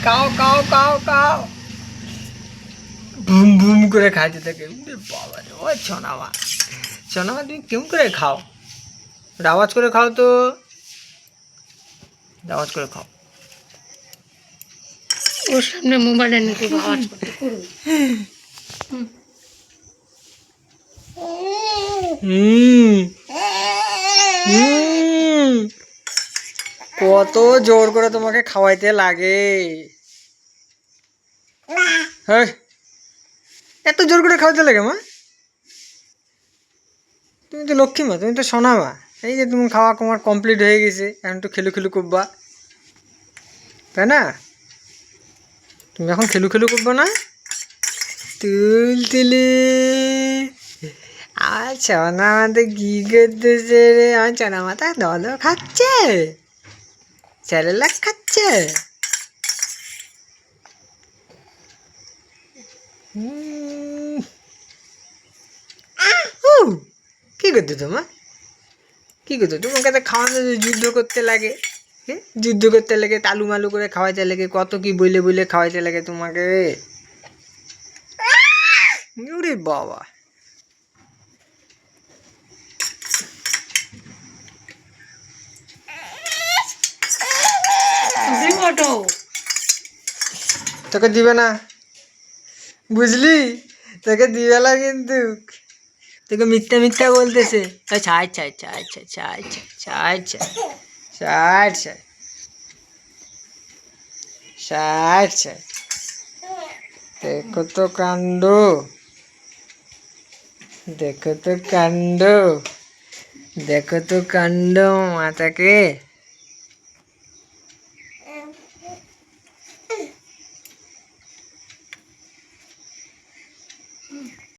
কাও কাও কাও কাও বুম বুম করে খাইতে থাকে। উরে বাবা রে, ও সোনামা, সোনামা তুমি কেমন করে খাও? আওয়াজ করে খাও তো, আওয়াজ করে খাও। ওর সামনে মোবাইল এনে খুব আওয়াজ করতে করুন। কত জোর করে তোমাকে খাওয়াইতে লাগে। হ্যাঁ, এত জোর করে খাওয়াইতে লাগে মা? তুমি তো লক্ষ্মী মা, তুমি তো সোনা মা। এই যে তুমি খাওয়া তোমার কমপ্লিট হয়ে গেছে, এখন তো খেলু খেলু করবা, তাই না? তুমি এখন খেলু খেলু করবা না? তুলতুলি আমার সোনা মাথা কি করতেছে রে? আমার সোনা মাথা দল খাচ্ছে, স্যারেলাক খাচ্ছে। কি করতো তোমার? কি করতো তোমাকে? তো খাওয়ানো যুদ্ধ করতে লাগে, হ্যাঁ যুদ্ধ করতে লাগে, তালু মালু করে খাওয়াইতে লাগে, কত কি বইলে বইলে খাওয়াইতে লাগে তোমাকে। ওরে বাবা, তোকে দিবে না, বুঝলি? তোকে দিবে না কিন্তু, তোকে মিথ্যা মিথ্যা বলতেছে। ছাড় ছাড় ছাড় ছাড় ছাড় ছাড় ছাড় ছাড় ছাড় ছাড় ছাড়। দেখো তো কাণ্ড, দেখো তো কাণ্ড, দেখো তো কাণ্ড মাতাকে।